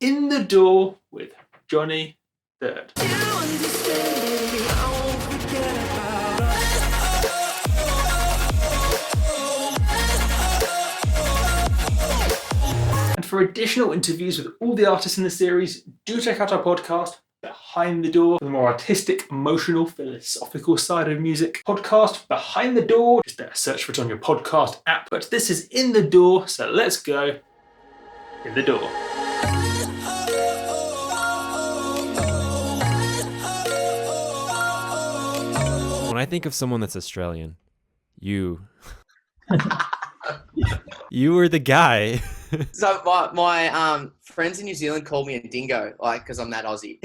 In the Door with Johnny Third. And for additional interviews with all the artists in the series, do check out our podcast, Behind the Door, the more artistic, emotional, philosophical side of music. Podcast Behind the Door. Just search for it on your podcast app. But this is In the Door, so let's go in the door. When I think of someone that's Australian, you were the guy. So my friends in New Zealand call me a dingo, like, because I'm that Aussie.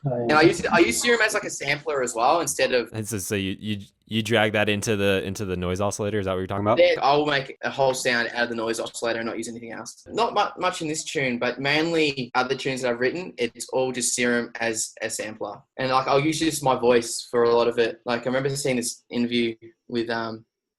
And I used to hear him as like a sampler as well, instead of. And so you drag that into the noise oscillator. Is that what you're talking about? Yeah, I'll make a whole sound out of the noise oscillator and not use anything else. Not much in this tune, but mainly other tunes that I've written, it's all just Serum as a sampler. And like I'll use just my voice for a lot of it. Like I remember seeing this interview with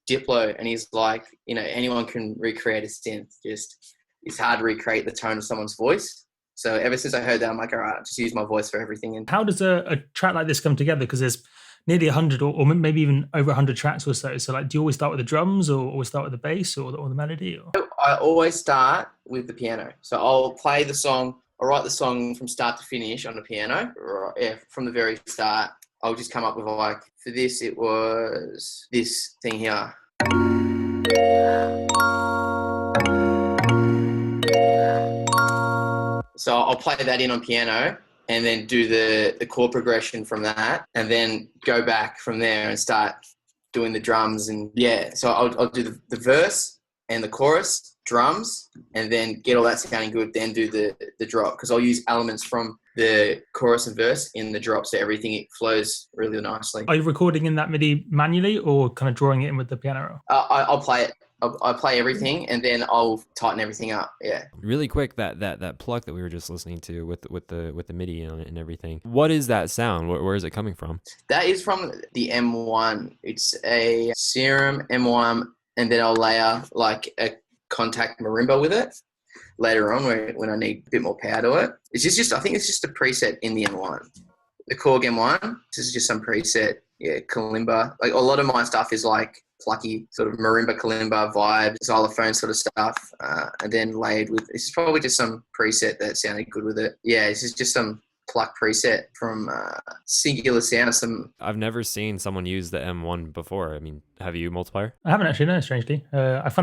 Diplo, and he's like, anyone can recreate a synth. Just it's hard to recreate the tone of someone's voice. So ever since I heard that, I'm like, all right, just use my voice for everything. And how does a track like this come together? Because there's nearly 100 or maybe even over 100 tracks or so. So like, do you always start with the drums or always start with the bass or the melody? Or? I always start with the piano. So I'll play the song, I'll write the song from start to finish on the piano. Yeah, from the very start. I'll just come up with like, for this, it was this thing here. So I'll play that in on piano and then do the chord progression from that, and then go back from there and start doing the drums. And yeah, so I'll do the verse and the chorus, drums, and then get all that sounding good, then do the drop, because I'll use elements from the chorus and verse in the drop, so everything it flows really nicely. Are you recording in that MIDI manually or kind of drawing it in with the piano? I'll play it. I play everything and then I'll tighten everything up. Yeah. Really quick, that pluck that we were just listening to with the MIDI on it and everything. What is that sound? Where is it coming from? That is from the M1. It's a Serum M1, and then I'll layer like a contact marimba with it later on when I need a bit more power to it. It's just I think it's just a preset in the M1. The Korg M1. This is just some preset. Yeah, kalimba. Like a lot of my stuff is like plucky sort of marimba, kalimba vibe, xylophone sort of stuff, and then layered with. This is probably just some preset that sounded good with it. Yeah, this is just some pluck preset from Singular Sounds. I've never seen someone use the M1 before. I mean, have you, Multiplier? I haven't actually, no, strangely. I've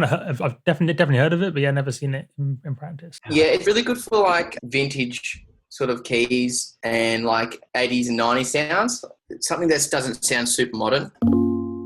definitely heard of it, but yeah, never seen it in practice. Yeah, it's really good for like vintage sort of keys and like 80s and 90s sounds. Something that doesn't sound super modern.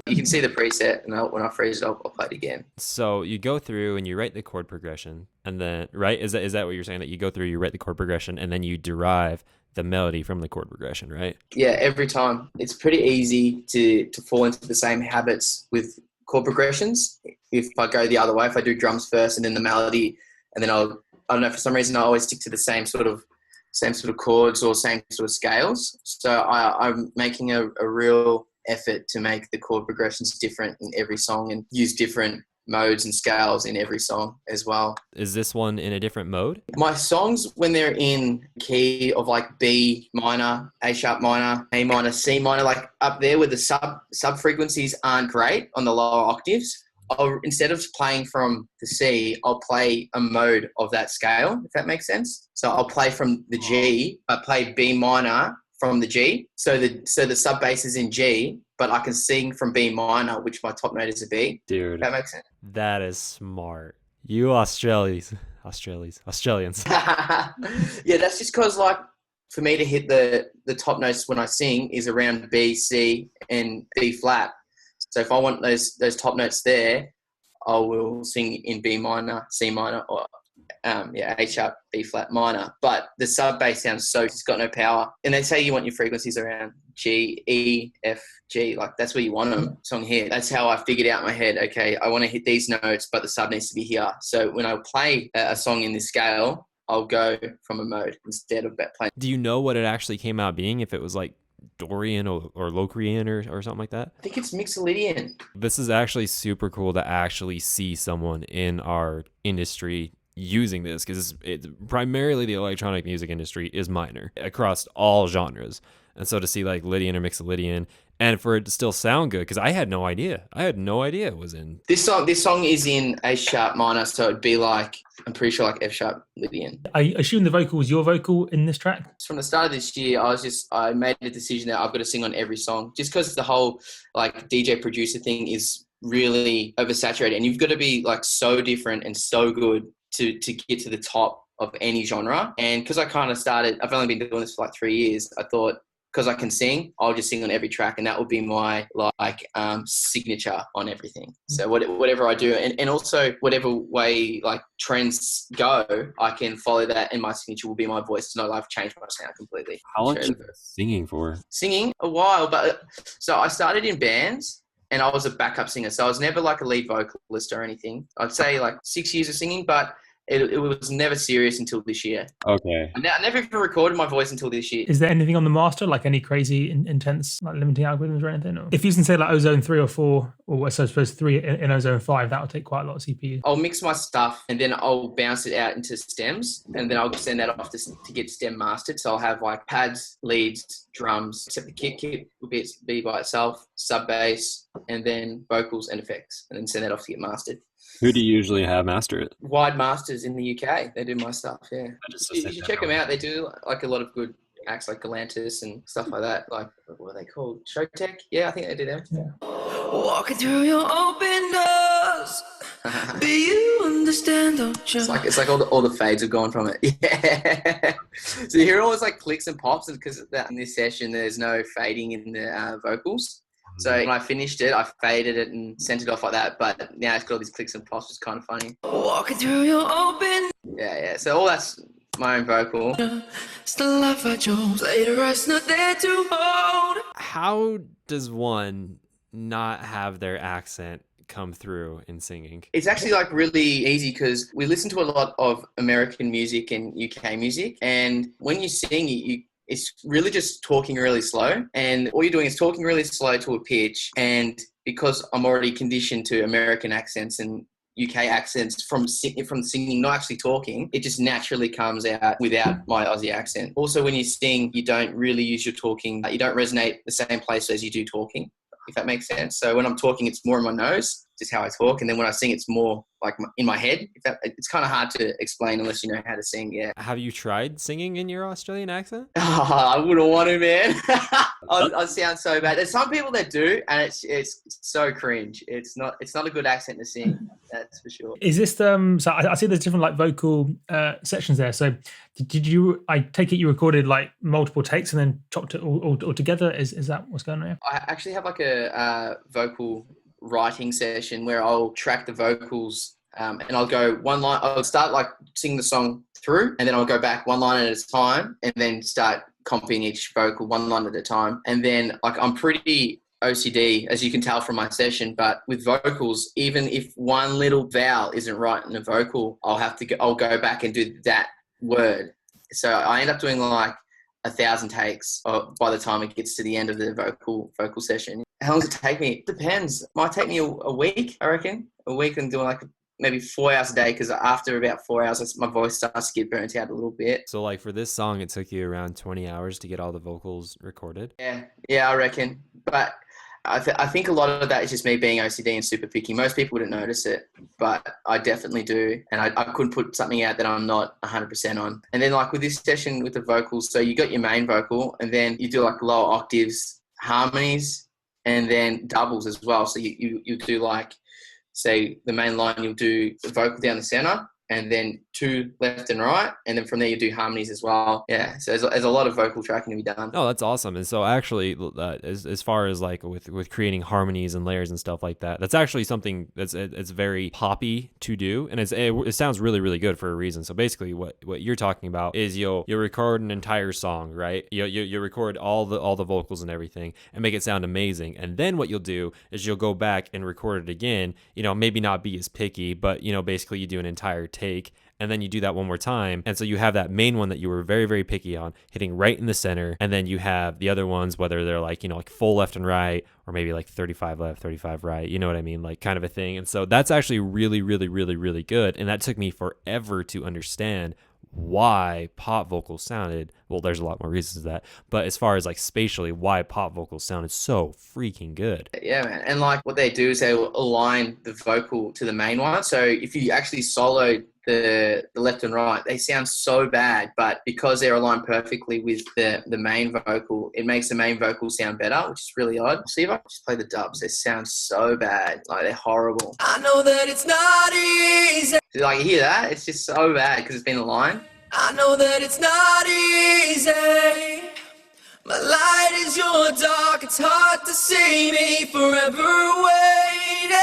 You can see the preset, and when I freeze it, I'll play it again. So you go through and you write the chord progression, and then, right? Is that what you're saying? That you go through, you write the chord progression, and then you derive the melody from the chord progression, right? Yeah, every time. It's pretty easy to fall into the same habits with chord progressions. If I go the other way, if I do drums first and then the melody, and then I don't know, for some reason I always stick to the same sort of chords or same sort of scales. So I'm making a real effort to make the chord progressions different in every song and use different modes and scales in every song as well. Is this one in a different mode? My songs, when they're in key of like B minor, A sharp minor, A minor, C minor, like up there where the sub frequencies aren't great on the lower octaves, instead of playing from the C, I'll play a mode of that scale, if that makes sense. So I'll play from the G, I play B minor from the G. So the sub bass is in G, but I can sing from B minor, which my top note is a B. Dude. That makes sense. That is smart. You Australians. Yeah, that's just because like for me to hit the top notes when I sing is around B, C, and B flat. So if I want those top notes there, I will sing in B minor, C minor, or A sharp, B flat minor. But the sub bass sounds so it's got no power. And they say you want your frequencies around G, E, F, G, like that's where you want them. Song here. That's how I figured out in my head. Okay, I want to hit these notes, but the sub needs to be here. So when I play a song in this scale, I'll go from a mode instead of playing. Do you know what it actually came out being? If it was like Dorian or Locrian or something like that? I think it's Mixolydian. This is actually super cool to actually see someone in our industry using this? Because it's primarily the electronic music industry is minor across all genres. And so to see like Lydian or Mix of Lydian, and for it to still sound good, because I had no idea it was in. This song is in A sharp minor, so it'd be like, I'm pretty sure like F sharp Lydian. I assume the vocal was your vocal in this track? From the start of this year, I made a decision that I've got to sing on every song, just because the whole like DJ producer thing is really oversaturated, and you've got to be like so different and so good to get to the top of any genre. And because I've only been doing this for like 3 years, I thought, because I can sing, I'll just sing on every track, and that would be my like signature on everything. So whatever I do, and also whatever way like trends go, I can follow that, and my signature will be my voice. So I've changed my sound completely. How long have you been singing for? Singing a while, but so I started in bands, and I was a backup singer, so I was never like a lead vocalist or anything. I'd say like 6 years of singing, but it was never serious until this year. Okay. I never even recorded my voice until this year. Is there anything on the master, like any crazy intense like limiting algorithms or anything? Or if you can say like Ozone 3 or 4, or I suppose 3 in Ozone 5, that will take quite a lot of CPU. I'll mix my stuff, and then I'll bounce it out into stems, and then I'll send that off to get stem mastered. So I'll have like pads, leads, drums, except the kit will be by itself, sub bass, and then vocals and effects, and then send that off to get mastered. Who do you usually have master it? Wide Masters in the UK. They do my stuff, yeah. You should check them out. They do like a lot of good acts like Galantis and stuff like that. Like, what are they called? Showtech? Yeah, I think they do them. Yeah. Walking through your open doors. Do you understand? It's like all the fades have gone from it. Yeah. So you hear all this like clicks and pops, because in this session there's no fading in the vocals. So when I finished it, I faded it and sent it off like that. But now it's got all these clicks and pops. It's kind of funny. Walking through your open. Yeah. So all that's my own vocal. Still life I chose. Later us not there to hold. How does one not have their accent come through in singing? It's actually like really easy, because we listen to a lot of American music and UK music, and when you sing, it's really just talking really slow, and all you're doing is talking really slow to a pitch. And because I'm already conditioned to American accents and UK accents from singing, not actually talking, it just naturally comes out without my Aussie accent. Also, when you sing, you don't really use your talking. You don't resonate the same place as you do talking, if that makes sense. So when I'm talking, it's more in my nose, just how I talk. And then when I sing, it's more like in my head. It's kind of hard to explain unless you know how to sing, yeah. Have you tried singing in your Australian accent? Oh, I wouldn't want to, man. I sound so bad. There's some people that do, and it's so cringe. It's not a good accent to sing, that's for sure. Is this so I see there's different like vocal sections there. So did you, I take it you recorded like multiple takes and then chopped it all together? Is that what's going on here? I actually have like a vocal writing session where I'll track the vocals, and I'll go one line. I'll start like singing the song through, and then I'll go back one line at a time, and then start comping each vocal one line at a time. And then like I'm pretty OCD, as you can tell from my session, but with vocals, even if one little vowel isn't right in a vocal, I'll go back and do that word. So I end up doing like 1,000 takes by the time it gets to the end of the vocal session. How long does it take me? It depends. It might take me a week, I reckon. A week, and doing like maybe 4 hours a day, because after about 4 hours, my voice starts to get burnt out a little bit. So like for this song, it took you around 20 hours to get all the vocals recorded? Yeah, I reckon. But I think a lot of that is just me being OCD and super picky. Most people wouldn't notice it, but I definitely do. And I couldn't put something out that I'm not 100% on. And then like with this session with the vocals, so you got your main vocal, and then you do like lower octaves, harmonies, and then doubles as well. So you do like, say the main line, you'll do the vocal down the center, and then 2 left and right, and then from there you do harmonies as well. Yeah, so there's a lot of vocal tracking to be done. Oh, that's awesome. And so actually, as far as like with creating harmonies and layers and stuff like that, that's actually something it's very poppy to do, and it sounds really, really good for a reason. So basically, what you're talking about is you'll record an entire song, right? You record all the vocals and everything, and make it sound amazing. And then what you'll do is you'll go back and record it again. Maybe not be as picky, but basically you do an entire take, and then you do that one more time. And so you have that main one that you were very, very picky on, hitting right in the center. And then you have the other ones, whether they're like, like full left and right, or maybe like 35 left, 35 right, you know what I mean? Like kind of a thing. And so that's actually really, really, really, really good. And that took me forever to understand why pop vocals sounded, well, there's a lot more reasons to that, but as far as like spatially, why pop vocals sounded so freaking good. Yeah, man. And like what they do is they align the vocal to the main one. So if you actually solo the left and right, they sound so bad, but because they're aligned perfectly with the main vocal, it makes the main vocal sound better, which is really odd. See if I can just play the dubs. They sound so bad. Like they're horrible. I know that it's not easy. Like you hear that? It's just so bad because it's been aligned. I know that it's not easy. My light is your dark. It's hard to see me forever waiting.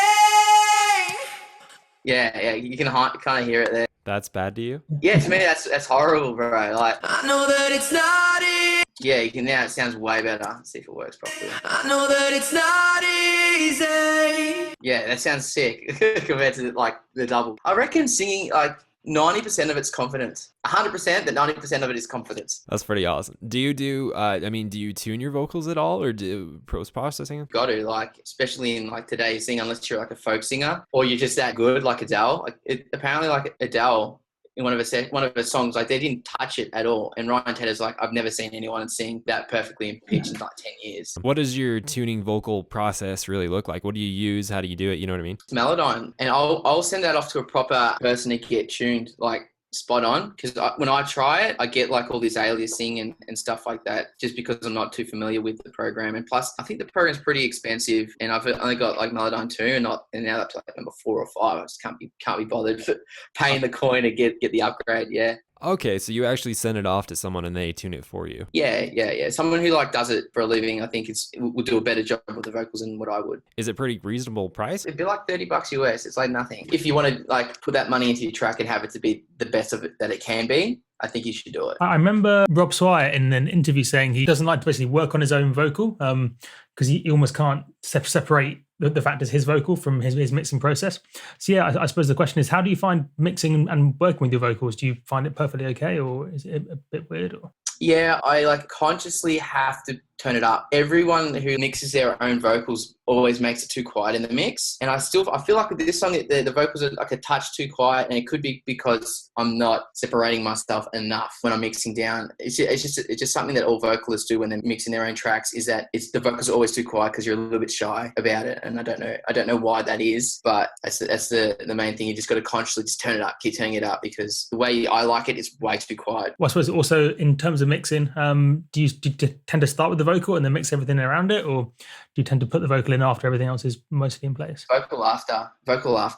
Yeah, you can kind of hear it there. That's bad to you? Yeah, to me that's horrible, bro. Like I know that it's not easy. yeah, you can now. It sounds way better. Let's see if it works properly. I know that it's not easy. Yeah, that sounds sick compared to like the double. I reckon singing like 90% of it's confidence. 100%, but 90% of it is confidence. That's pretty awesome. Do you do you tune your vocals at all, or do post-processing? Got to, like, especially in like today's thing, unless you're like a folk singer or you're just that good, like Adele. Like apparently like Adele, in one of her songs, like they didn't touch it at all. And Ryan Tedder's like, I've never seen anyone sing that perfectly in pitch in like 10 years. What does your tuning vocal process really look like? What do you use? How do you do it? You know what I mean? It's Melodyne. And I'll send that off to a proper person to get tuned, like spot on. Because when I try it, I get like all this aliasing and stuff like that, just because I'm not too familiar with the program. And plus, I think the program's pretty expensive, and I've only got like Melodyne 2 and now that's like number 4 or 5. I just can't be bothered for paying the coin to get the upgrade. Yeah. Okay, so you actually send it off to someone and they tune it for you. Yeah. Someone who like does it for a living, I think would do a better job with the vocals than what I would. Is it pretty reasonable price? It'd be like $30 US. It's like nothing. If you want to like put that money into your track and have it to be the best of it that it can be, I think you should do it. I remember Rob Swire in an interview saying he doesn't like to basically work on his own vocal because he almost can't separate the fact it's his vocal from his mixing process. So yeah, I suppose the question is, how do you find mixing and working with your vocals? Do you find it perfectly okay, or is it a bit weird? Or? Yeah, I like consciously have to turn it up. Everyone who mixes their own vocals always makes it too quiet in the mix. And I feel like with this song, the vocals are like a touch too quiet, and it could be because I'm not separating myself enough when I'm mixing down. It's just something that all vocalists do when they're mixing their own tracks, is that the vocals are always too quiet because you're a little bit shy about it. And I don't know why that is, but that's the main thing. You just got to consciously just turn it up, keep turning it up, because the way I like it is way too quiet. Well, I suppose also in terms of mixing, do you tend to start with the vocal and then mix everything around it, or do you tend to put the vocal in after everything else is mostly in place? Vocal after,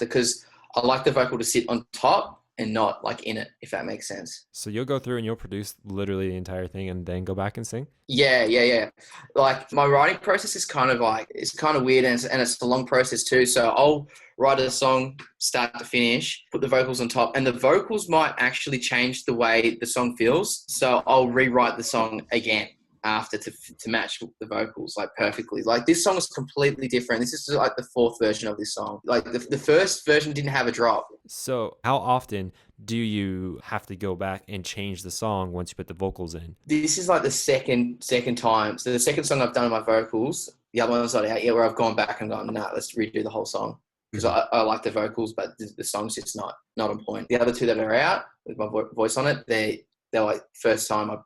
because I like the vocal to sit on top and not like in it, if that makes sense. So you'll go through and you'll produce literally the entire thing and then go back and sing? Yeah. Like my writing process is kind of like, it's kind of weird, and it's a long process too. So I'll write a song start to finish, put the vocals on top, and the vocals might actually change the way the song feels. So I'll rewrite the song again after to match the vocals like perfectly. Like this song is completely different. This is like the 4th version of this song. Like the first version didn't have a drop. So how often do you have to go back and change the song once you put the vocals in? This is like the second time. So the second song I've done on my vocals, the other one's not out yet, where I've gone back and gone, nah, let's redo the whole song. Because I like the vocals, but the song's just not on point. The other 2 that are out with my voice on it, they're like first time I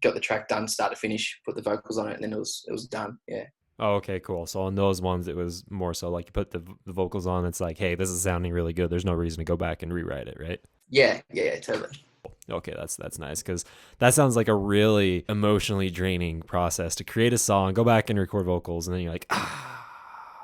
got the track done start to finish, put the vocals on it, and then it was done. Yeah. Oh, okay, cool. So on those ones, it was more so like you put the vocals on, it's like, hey, this is sounding really good. There's no reason to go back and rewrite it, right? Yeah, totally. Okay, that's nice, because that sounds like a really emotionally draining process to create a song, go back and record vocals, and then you're like,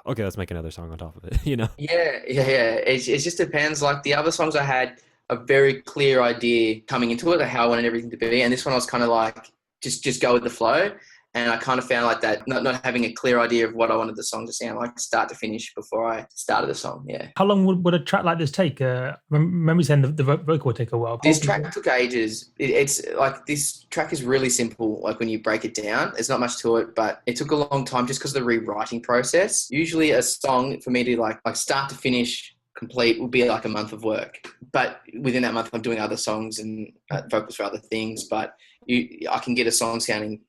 okay, let's make another song on top of it, you know? Yeah. It just depends. Like the other songs I had a very clear idea coming into it of how I wanted everything to be. And this one I was kind of like, just go with the flow. And I kind of found like that, not having a clear idea of what I wanted the song to sound like, start to finish, before I started the song. Yeah. How long would a track like this take? Remember you saying the vocal would take a while. This track took ages. It's like, this track is really simple. Like when you break it down, there's not much to it, but it took a long time just because of the rewriting process. Usually a song for me to like start to finish, complete will be like a month of work. But within that month, I'm doing other songs and vocals for other things. But I can get a song sounding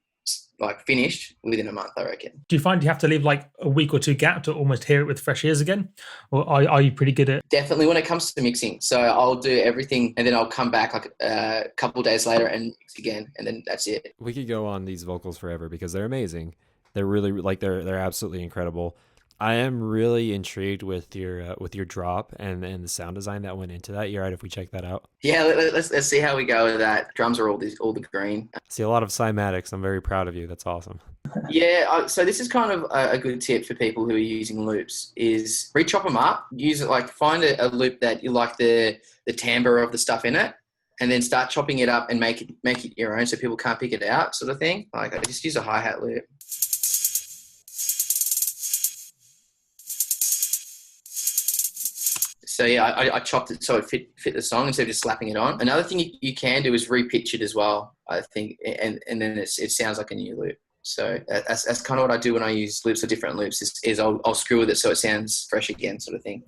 like finished within a month, I reckon. Do you find you have to leave like a week or two gap to almost hear it with fresh ears again? Or are you pretty good at... Definitely when it comes to mixing. So I'll do everything and then I'll come back like a couple of days later and mix again, and then that's it. We could go on these vocals forever because they're amazing. They're really like they're absolutely incredible. I am really intrigued with your drop and the sound design that went into that. You all right if we check that out? Yeah, let's see how we go with that. Drums are all the green. See a lot of cymatics. I'm very proud of you. That's awesome. Yeah, so this is kind of a good tip for people who are using loops is re-chop them up. Use it like find a loop that you like the timbre of the stuff in it, and then start chopping it up and make it your own so people can't pick it out, sort of thing. Like I just use a hi-hat loop. So yeah, I chopped it so it fit the song instead of just slapping it on. Another thing you can do is re-pitch it as well, I think, and then it sounds like a new loop. So that's kind of what I do when I use loops or different loops is I'll screw with it so it sounds fresh again, sort of thing,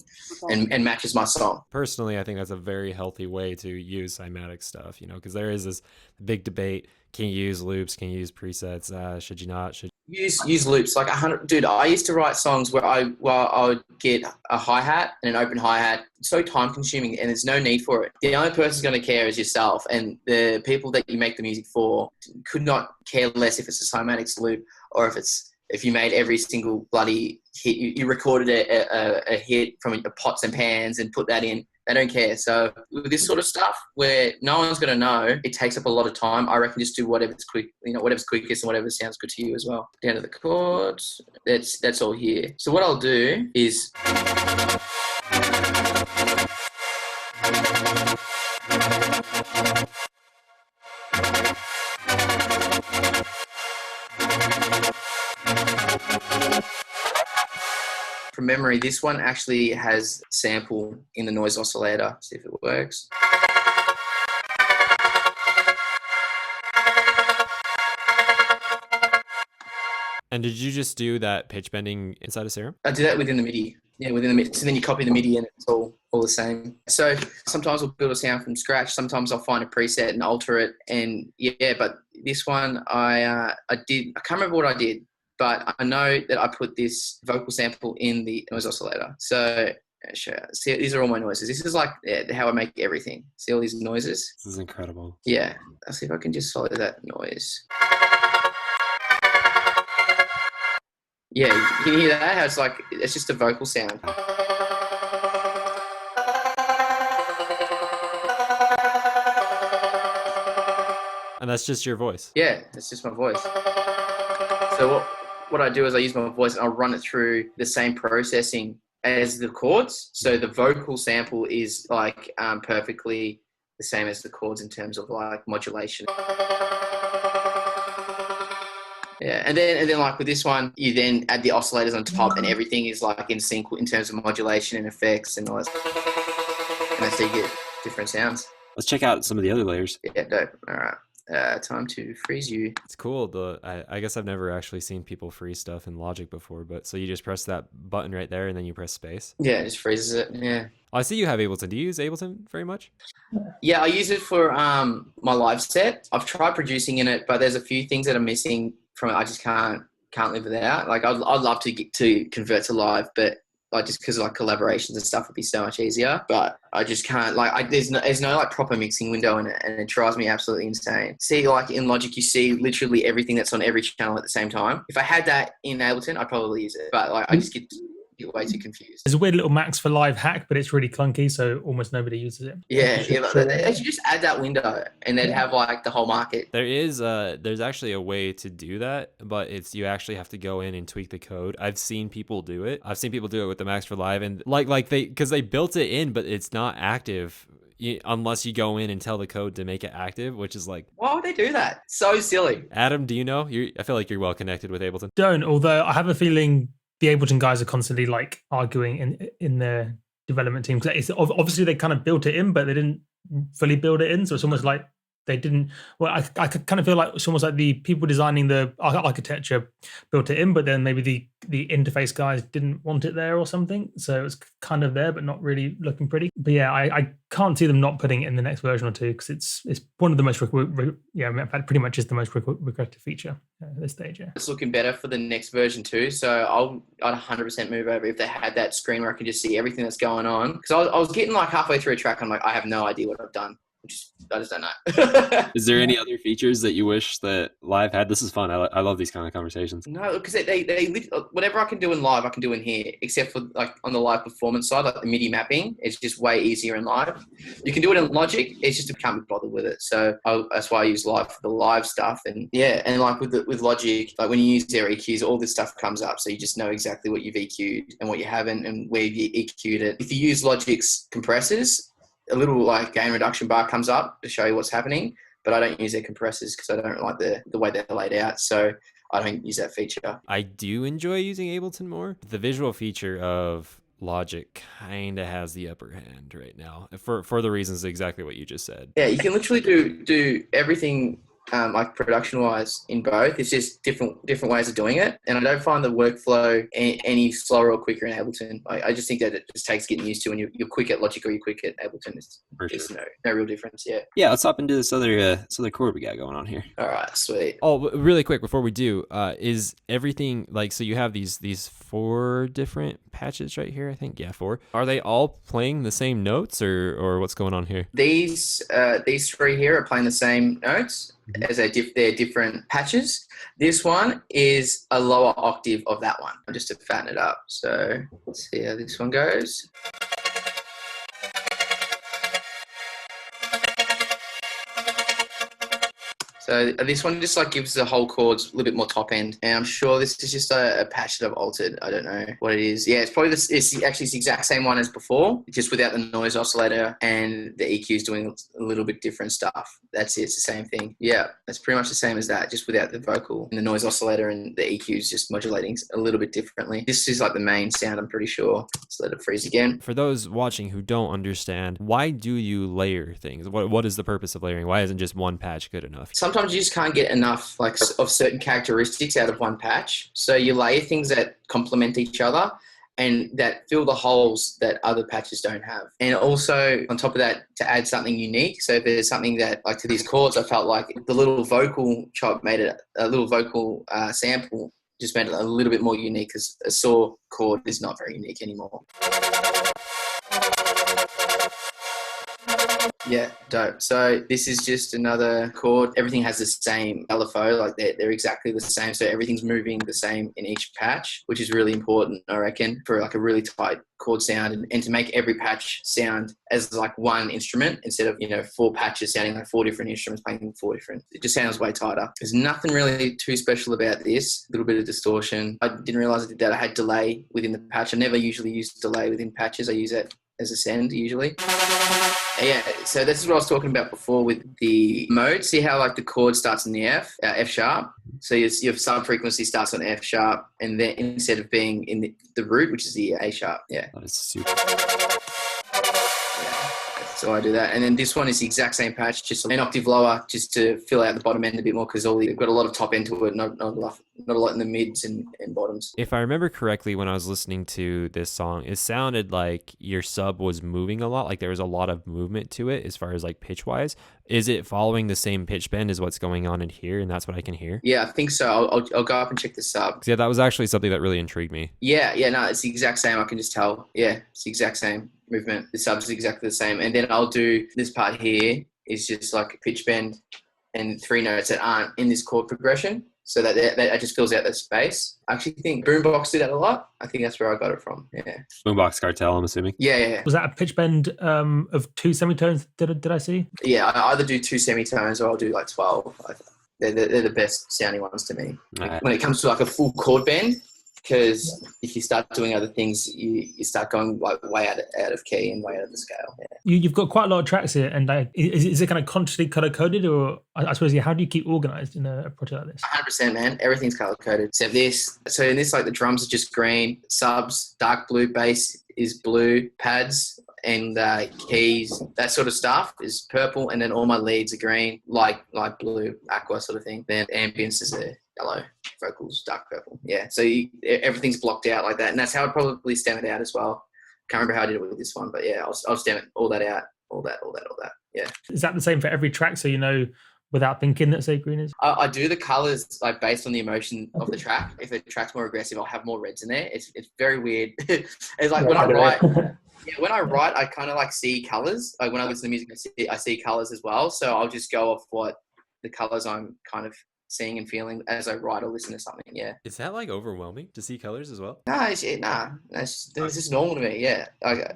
and matches my song. Personally, I think that's a very healthy way to use cymatic stuff, because there is this big debate. Can you use loops? Can you use presets? Should you not? Use loops like 100. Dude, I used to write songs where I would get a hi-hat and an open hi-hat. It's so time consuming and there's no need for it. The only person who's going to care is yourself, and the people that you make the music for could not care less if it's a cymatics loop or if you made every single bloody hit, you recorded a hit from pots and pans and put that in. They don't care. So with this sort of stuff where no one's going to know, it takes up a lot of time. I reckon just do whatever's quick, whatever's quickest and whatever sounds good to you as well. Down to the chords. That's all here. So what I'll do is from memory, this one actually has sample in the noise oscillator. See if it works. And did you just do that pitch bending inside of Serum? I do that within the MIDI. Yeah, within the MIDI. So then you copy the MIDI and it's all the same. So sometimes I'll build a sound from scratch. Sometimes I'll find a preset and alter it. And yeah, but this one I can't remember what I did, but I know that I put this vocal sample in the noise oscillator. So see, these are all my noises. This is like how I make everything. See all these noises? This is incredible. Yeah. I'll see if I can just follow that noise. Yeah, you can hear that? How it's like, it's just a vocal sound. And that's just your voice? Yeah, that's just my voice. So what I do is I use my voice and I'll run it through the same processing as the chords. So the vocal sample is like perfectly the same as the chords in terms of like modulation. Yeah, and then like with this one, you then add the oscillators on top and everything is like in sync in terms of modulation and effects and all that. And that's how you get different sounds. Let's check out some of the other layers. Yeah, dope. All right. Time to freeze you. It's cool. I guess I've never actually seen people freeze stuff in Logic before, but so you just press that button right there and then you press space? Yeah, it just freezes it, yeah. I see you have Ableton. Do you use Ableton very much? Yeah, I use it for my live set. I've tried producing in it, but there's a few things that are missing from it. I just can't live without. Like I'd love to get to convert to live, but like just because like collaborations and stuff would be so much easier. But I just can't. Like there's no like proper mixing window in it, and it drives me absolutely insane. See, like in Logic, you see literally everything that's on every channel at the same time. If I had that in Ableton, I'd probably use it. But like I just get way too confused. There's a weird little Max for Live hack, but it's really clunky, so almost nobody uses it. Yeah, they should just add that window, and they'd have like the whole market. There's actually a way to do that, but you actually have to go in and tweak the code. I've seen people do it. I've seen people do it with the Max for Live, and because they built it in, but it's not active unless you go in and tell the code to make it active, which is like, why would they do that? So silly. Adam, do you know? I feel like you're well connected with Ableton. Don't, although I have a feeling the Ableton guys are constantly like arguing in their development team, because it's obviously they kind of built it in, but they didn't fully build it in. So it's almost like they didn't. Well, I kind of feel like it's almost like the people designing the architecture built it in, but then maybe the interface guys didn't want it there or something. So it's kind of there, but not really looking pretty. But yeah, I can't see them not putting it in the next version or two, because it's one of the most in fact, pretty much is the most requested feature at this stage. Yeah, it's looking better for the next version too. So I'd 100% move over if they had that screen where I can just see everything that's going on. Because I was getting like halfway through a track, I'm like, I have no idea what I've done. I just don't know. Is there any other features that you wish that live had? This is fun. I love these kind of conversations. No, because they whatever I can do in live, I can do in here, except for like on the live performance side, like the MIDI mapping, it's just way easier in live. You can do it in Logic, it's just you can't be bothered with it. So that's why I use live for the live stuff. And yeah, and like with Logic, like when you use their EQs, all this stuff comes up, so you just know exactly what you've EQ'd and what you haven't and where you EQ'd it. If you use Logic's compressors, a little like gain reduction bar comes up to show you what's happening, but I don't use their compressors because I don't like the way they're laid out. So I don't use that feature. I do enjoy using Ableton more. The visual feature of Logic kind of has the upper hand right now for the reasons exactly what you just said. Yeah, you can literally do everything like production wise in both. It's just different ways of doing it, and I don't find the workflow any slower or quicker in Ableton. I just think that it just takes getting used to. When you're quick at Logic or you're quick at Ableton, there's no real difference. Yeah, let's hop into this other chord we got going on here. All right, sweet. Oh, really quick before we do, is everything like, so you have these 4 different patches right here, I think. Yeah, 4. Are they all playing the same notes, or what's going on here? These 3 here are playing the same notes as they're different patches. This one is a lower octave of that one, just to fatten it up. So let's see how this one goes. So this one just like gives the whole chords a little bit more top end. And I'm sure this is just a patch that I've altered. I don't know what it is. Yeah, it's probably it's actually the exact same one as before, just without the noise oscillator, and the EQ is doing a little bit different stuff. That's it. It's the same thing. Yeah, it's pretty much the same as that, just without the vocal and the noise oscillator, and the EQ is just modulating a little bit differently. This is like the main sound, I'm pretty sure. Let's let it freeze again. For those watching who don't understand, why do you layer things? What is the purpose of layering? Why isn't just one patch good enough? Sometimes you just can't get enough like of certain characteristics out of one patch. So you layer things that complement each other and that fill the holes that other patches don't have. And also on top of that, to add something unique. So if there's something that, like to these chords, I felt like the little vocal chop made it, a little vocal sample just made it a little bit more unique, because a saw chord is not very unique anymore. Yeah, dope. So this is just another chord. Everything has the same LFO, like they're exactly the same. So everything's moving the same in each patch, which is really important, I reckon, for like a really tight chord sound, and to make every patch sound as like one instrument instead of, 4 patches sounding like 4 different instruments playing 4 different. It just sounds way tighter. There's nothing really too special about this. A little bit of distortion. I didn't realize that I had delay within the patch. I never usually use delay within patches. I use it as a send usually. Yeah, so this is what I was talking about before with the mode. See how like the chord starts in the F sharp. So your sub frequency starts on F sharp, and then instead of being in the root, which is the A sharp. Yeah. That is super. So I do that. And then this one is the exact same patch, just an octave lower, just to fill out the bottom end a bit more, because they've got a lot of top end to it, not a lot in the mids and bottoms. If I remember correctly, when I was listening to this song, it sounded like your sub was moving a lot, like there was a lot of movement to it as far as like pitch wise. Is it following the same pitch bend as what's going on in here, and that's what I can hear? Yeah, I think so. I'll go up and check the sub. Yeah, that was actually something that really intrigued me. Yeah, no, it's the exact same. I can just tell. Yeah, it's the exact same movement. The sub's exactly the same. And then I'll do this part here is just like a pitch bend and 3 notes that aren't in this chord progression. So that just fills out the space. I actually think Boombox did that a lot. I think that's where I got it from. Yeah. Boombox Cartel, I'm assuming. Yeah. Was that a pitch bend of 2 semitones? Did I see? Yeah, I either do 2 semitones or I'll do like 12. They're the best sounding ones to me. Right. When it comes to like a full chord bend, because if you start doing other things, you start going like way out of key and way out of the scale. Yeah. You've got quite a lot of tracks here, and is it kind of consciously color coded, or I suppose how do you keep organized in a project like this? 100%, man. Everything's color coded except this. So in this, like the drums are just green, subs dark blue, bass is blue, pads and keys, that sort of stuff is purple, and then all my leads are green, like blue, aqua sort of thing. Then ambience is a yellow, vocals dark purple. Yeah, so everything's blocked out like that, and that's how I'd probably stem it out as well. Can't remember how I did it with this one, but yeah, I'll stem it all that out, all that. Yeah. Is that the same for every track? So without thinking that, say, green is? I do the colors like based on the emotion of the track. If the track's more aggressive, I'll have more reds in there. It's very weird. It's like when I write, I kind of like see colors. Like when I listen to music, I see colors as well. So I'll just go off what the colors I'm kind of seeing and feeling as I write or listen to something. Yeah. Is that like overwhelming to see colors as well? Nah, it's just normal to me. Yeah.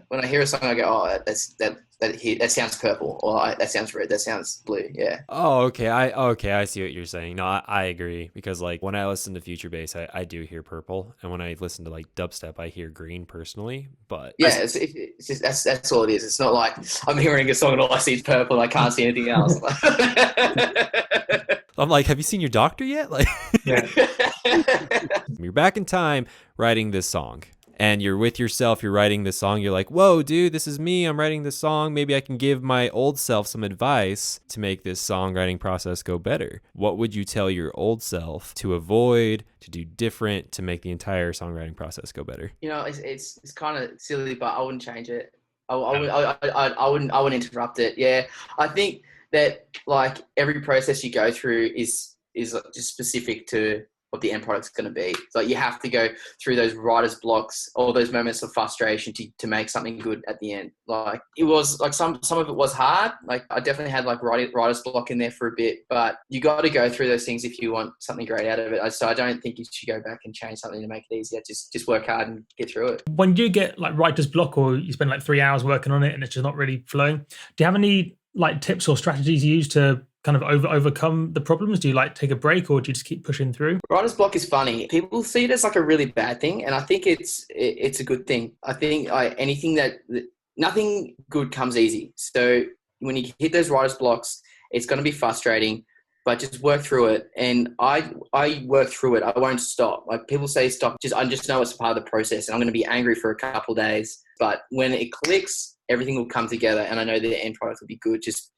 When I hear a song, I go, oh, that sounds purple, or that sounds red, that sounds blue. Yeah. Oh, okay. I see what you're saying. No, I agree, because like when I listen to future bass, I do hear purple, and when I listen to like dubstep, I hear green personally. But yeah, it's just, that's all it is. It's not like I'm hearing a song and all I see is purple and I can't see anything else. I'm like, have you seen your doctor yet? Like, Yeah. You're back in time writing this song, and you're with yourself, you're writing this song, you're like, whoa, dude, this is me, I'm writing this song. Maybe I can give my old self some advice to make this songwriting process go better. What would you tell your old self to avoid, to do different, to make the entire songwriting process go better? You know, it's kind of silly, but I wouldn't change it. I wouldn't interrupt it. Yeah, I think that like every process you go through is just specific to what the end product's going to be. So you have to go through those writer's blocks, all those moments of frustration to make something good at the end. Like it was like some of it was hard. Like I definitely had like writer's block in there for a bit, but you got to go through those things if you want something great out of it. So I don't think you should go back and change something to make it easier. Just work hard and get through it. When you get like writer's block, or you spend like 3 hours working on it and it's just not really flowing, do you have any like tips or strategies you use to kind of overcome the problems? Do you like take a break, or do you just keep pushing through? Writer's block is funny. People see it as like a really bad thing, and I think it's a good thing. I think nothing good comes easy. So when you hit those writer's blocks, it's going to be frustrating, but just work through it. And I work through it. I won't stop. Like people say stop, I just know it's part of the process, and I'm going to be angry for a couple of days, but when it clicks, everything will come together, and I know the end product will be good just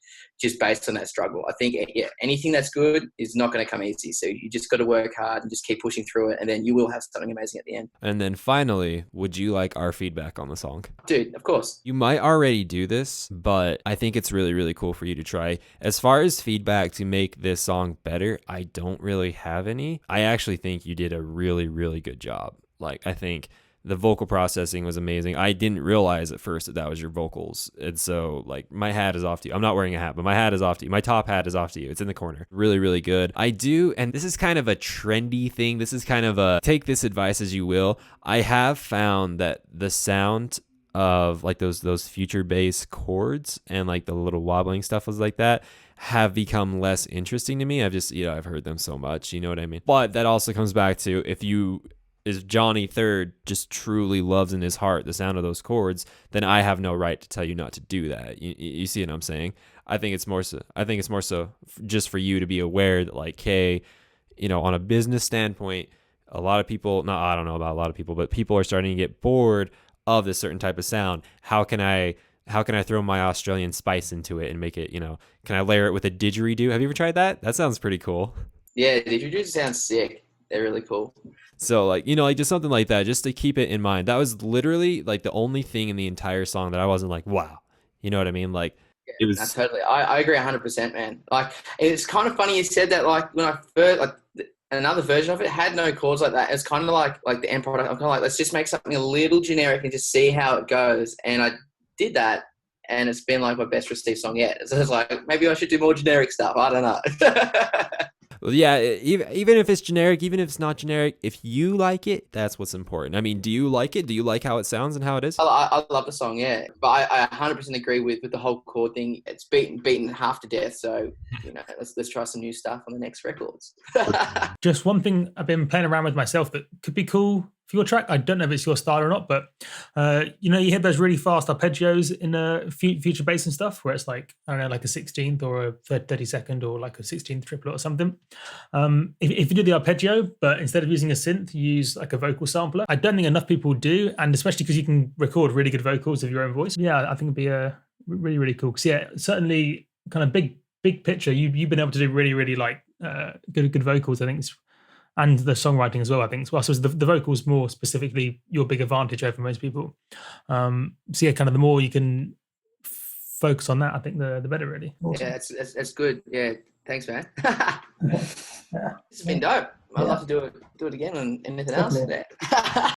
based on that struggle. I think, yeah, anything that's good is not going to come easy. So you just got to work hard and just keep pushing through it, and then you will have something amazing at the end. And then finally, would you like our feedback on the song? Dude, of course. You might already do this, but I think it's really, really cool for you to try. As far as feedback to make this song better, I don't really have any. I actually think you did a really, really good job. Like, I think the vocal processing was amazing. I didn't realize at first that was your vocals. And so, like, my hat is off to you. I'm not wearing a hat, but my hat is off to you. My top hat is off to you. It's in the corner. Really, really good. I do, and this is kind of a trendy thing. This is kind of a take this advice as you will. I have found that the sound of like those future bass chords and like the little wobbling stuff was like that have become less interesting to me. I've heard them so much, you know what I mean? But that also comes back to if Johnny Third just truly loves in his heart the sound of those chords, then I have no right to tell you not to do that. You see what I'm saying? I think it's more so just for you to be aware that, like, hey, on a business standpoint, a lot of people, I don't know about a lot of people, but people are starting to get bored of this certain type of sound. How can I throw my Australian spice into it and make it, can I layer it with a didgeridoo? Have you ever tried that? That sounds pretty cool. Yeah, didgeridoo sounds sick. They're really cool. So like just something like that, just to keep it in mind. That was literally like the only thing in the entire song that I wasn't like, wow. You know what I mean? Like, yeah, it was totally. I agree 100%, man. Like, it's kind of funny you said that. Like when I first, like another version of it had no chords like that. It's kind of like the end product. I'm kind of like, let's just make something a little generic and just see how it goes. And I did that, and it's been like my best received song yet. So it's like, maybe I should do more generic stuff. I don't know. Well, yeah, even if it's generic, even if it's not generic, if you like it, that's what's important. I mean, do you like it? Do you like how it sounds and how it is? I love the song, yeah. But I 100% agree with the whole chord thing. It's beaten half to death. So, let's try some new stuff on the next records. Just one thing I've been playing around with myself that could be cool for your track. I don't know if it's your style or not, but you hear those really fast arpeggios in future bass and stuff, where it's like, I don't know, like a 16th or a 32nd or like a 16th triplet or something. If you do the arpeggio, but instead of using a synth, you use like a vocal sampler. I don't think enough people do, and especially because you can record really good vocals of your own voice. Yeah, I think it'd be really, really cool. Because yeah, certainly kind of big picture, you've been able to do really, really like good vocals, I think. And the songwriting as well, I think. Well, so the vocals more specifically your big advantage over most people. So yeah, kind of the more you can focus on that, I think the better, really. Awesome. Yeah, that's good. Yeah, thanks, man. It's been dope. I'd love to do it again and anything else. Yeah.